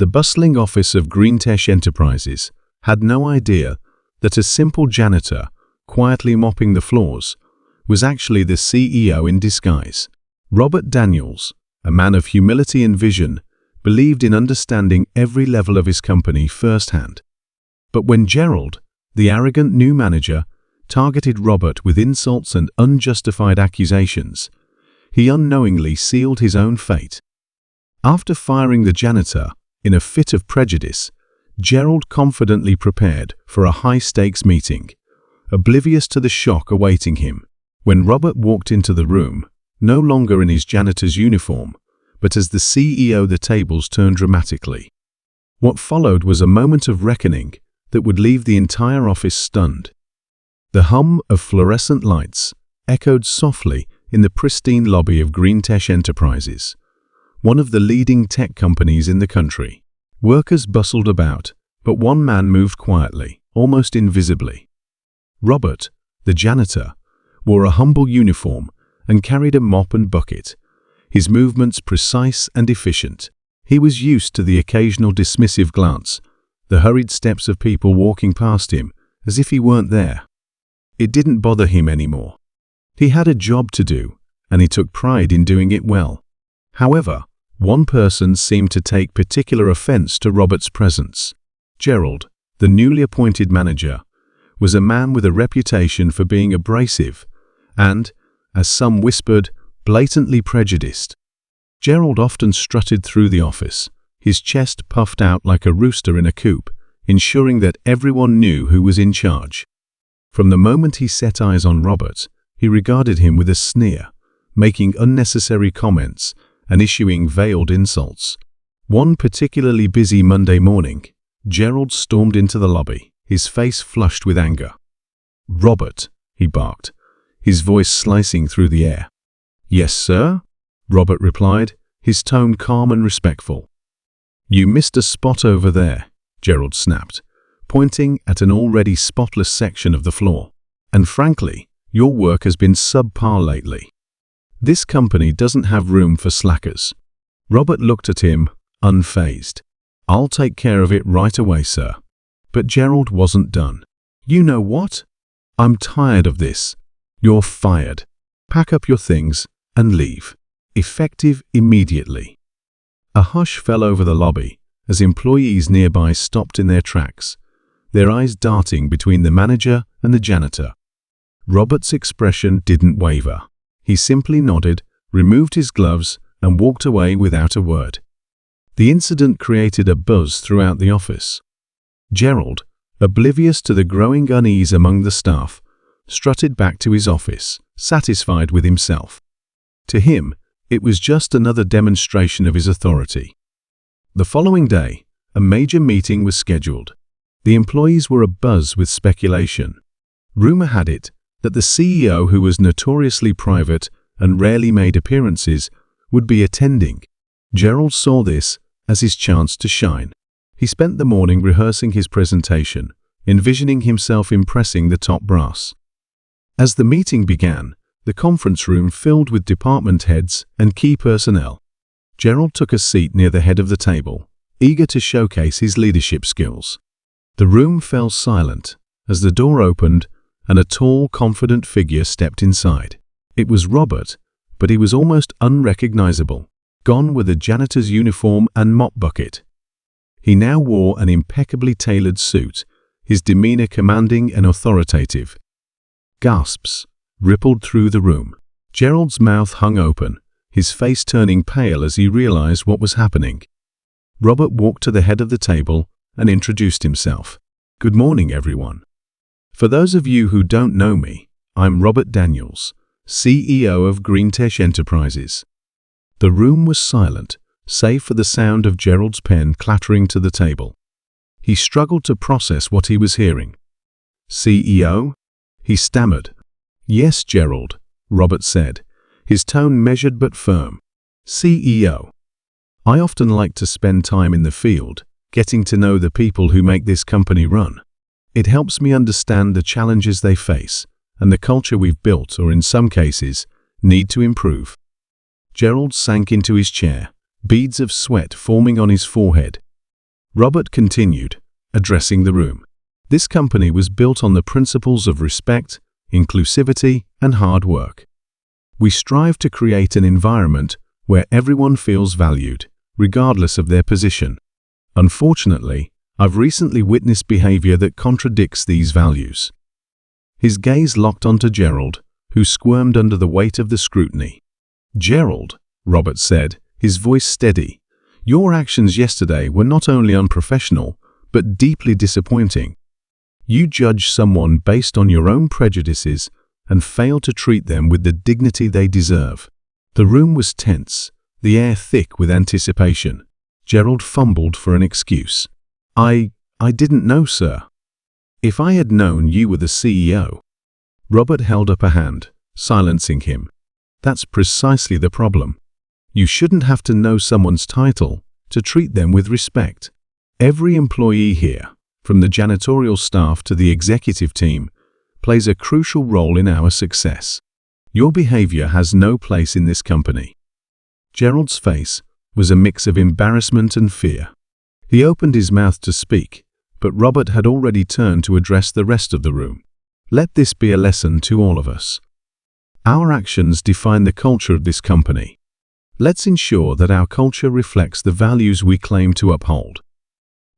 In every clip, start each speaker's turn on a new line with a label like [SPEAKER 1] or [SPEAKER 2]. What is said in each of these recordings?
[SPEAKER 1] The bustling office of Greentech Enterprises had no idea that a simple janitor, quietly mopping the floors, was actually the CEO in disguise. Robert Daniels, a man of humility and vision, believed in understanding every level of his company firsthand. But when Gerald, the arrogant new manager, targeted Robert with insults and unjustified accusations, he unknowingly sealed his own fate. After firing the janitor in a fit of prejudice, Gerald confidently prepared for a high-stakes meeting, oblivious to the shock awaiting him. When Robert walked into the room, no longer in his janitor's uniform, but as the CEO, the tables turned dramatically. What followed was a moment of reckoning that would leave the entire office stunned. The hum of fluorescent lights echoed softly in the pristine lobby of Greentech Enterprises, one of the leading tech companies in the country. Workers bustled about, but one man moved quietly, almost invisibly. Robert, the janitor, wore a humble uniform and carried a mop and bucket, his movements precise and efficient. He was used to the occasional dismissive glance, the hurried steps of people walking past him as if he weren't there. It didn't bother him anymore. He had a job to do, and he took pride in doing it well. However, one person seemed to take particular offense to Robert's presence. Gerald, the newly appointed manager, was a man with a reputation for being abrasive and, as some whispered, blatantly prejudiced. Gerald often strutted through the office, his chest puffed out like a rooster in a coop, ensuring that everyone knew who was in charge. From the moment he set eyes on Robert, he regarded him with a sneer, making unnecessary comments and issuing veiled insults. One particularly busy Monday morning, Gerald stormed into the lobby, his face flushed with anger. "Robert," he barked, his voice slicing through the air. "Yes, sir," Robert replied, his tone calm and respectful. "You missed a spot over there," Gerald snapped, pointing at an already spotless section of the floor. "And frankly, your work has been subpar lately. This company doesn't have room for slackers." Robert looked at him, unfazed. "I'll take care of it right away, sir." But Gerald wasn't done. "You know what? I'm tired of this. You're fired. Pack up your things and leave. Effective immediately." A hush fell over the lobby as employees nearby stopped in their tracks, their eyes darting between the manager and the janitor. Robert's expression didn't waver. He simply nodded, removed his gloves, and walked away without a word. The incident created a buzz throughout the office. Gerald, oblivious to the growing unease among the staff, strutted back to his office, satisfied with himself. To him, it was just another demonstration of his authority. The following day, a major meeting was scheduled. The employees were abuzz with speculation. Rumor had it that the CEO, who was notoriously private and rarely made appearances, would be attending. Gerald saw this as his chance to shine. He spent the morning rehearsing his presentation, envisioning himself impressing the top brass. As the meeting began, the conference room filled with department heads and key personnel. Gerald took a seat near the head of the table, eager to showcase his leadership skills. The room fell silent as the door opened and a tall, confident figure stepped inside. It was Robert, but he was almost unrecognizable, gone were the janitor's uniform and mop bucket. He now wore an impeccably tailored suit, his demeanor commanding and authoritative. Gasps rippled through the room. Gerald's mouth hung open, his face turning pale as he realized what was happening. Robert walked to the head of the table and introduced himself. "Good morning, everyone. For those of you who don't know me, I'm Robert Daniels, CEO of Greentech Enterprises." The room was silent, save for the sound of Gerald's pen clattering to the table. He struggled to process what he was hearing. "CEO?" he stammered. "Yes, Gerald," Robert said, his tone measured but firm. "CEO. I often like to spend time in the field, getting to know the people who make this company run. It helps me understand the challenges they face and the culture we've built, or in some cases, need to improve." Gerald sank into his chair, beads of sweat forming on his forehead. Robert continued, addressing the room. This company was built on the principles of respect, inclusivity, and hard work. We strive to create an environment where everyone feels valued, regardless of their position. Unfortunately, I've recently witnessed behavior that contradicts these values. His gaze locked onto Gerald, who squirmed under the weight of the scrutiny. Gerald, Robert said, his voice steady, your actions yesterday were not only unprofessional, but deeply disappointing. You judge someone based on your own prejudices and fail to treat them with the dignity they deserve. The room was tense, the air thick with anticipation. Gerald fumbled for an excuse. I didn't know, sir. If I had known you were the CEO. Robert held up a hand, silencing him. That's precisely the problem. You shouldn't have to know someone's title to treat them with respect. Every employee here, from the janitorial staff to the executive team, plays a crucial role in our success. Your behavior has no place in this company. Gerald's face was a mix of embarrassment and fear. He opened his mouth to speak, but Robert had already turned to address the rest of the room. Let this be a lesson to all of us. Our actions define the culture of this company. Let's ensure that our culture reflects the values we claim to uphold.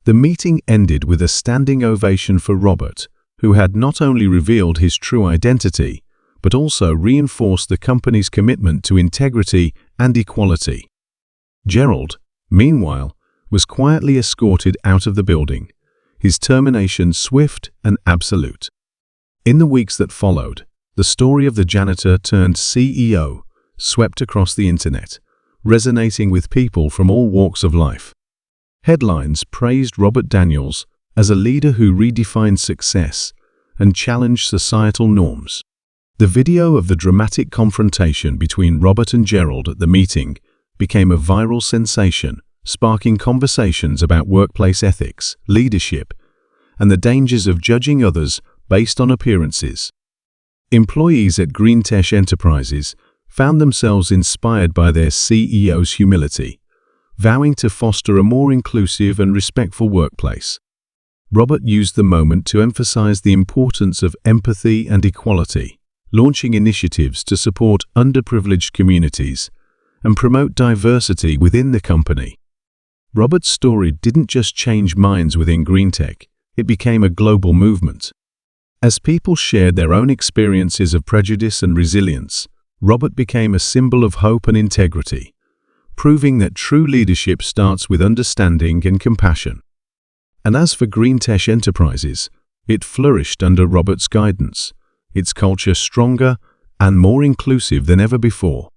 [SPEAKER 1] The meeting ended with a standing ovation for Robert, who had not only revealed his true identity, but also reinforced the company's commitment to integrity and equality. Gerald, meanwhile, was quietly escorted out of the building, his termination swift and absolute. In the weeks that followed, the story of the janitor turned CEO swept across the internet, resonating with people from all walks of life. Headlines praised Robert Daniels as a leader who redefined success and challenged societal norms. The video of the dramatic confrontation between Robert and Gerald at the meeting became a viral sensation, sparking conversations about workplace ethics, leadership, and the dangers of judging others based on appearances. Employees at Greentesh Enterprises found themselves inspired by their CEO's humility, vowing to foster a more inclusive and respectful workplace. Robert used the moment to emphasize the importance of empathy and equality, launching initiatives to support underprivileged communities and promote diversity within the company. Robert's story didn't just change minds within Greentech, it became a global movement. As people shared their own experiences of prejudice and resilience, Robert became a symbol of hope and integrity, proving that true leadership starts with understanding and compassion. And as for Greentesh Enterprises, it flourished under Robert's guidance, its culture stronger and more inclusive than ever before.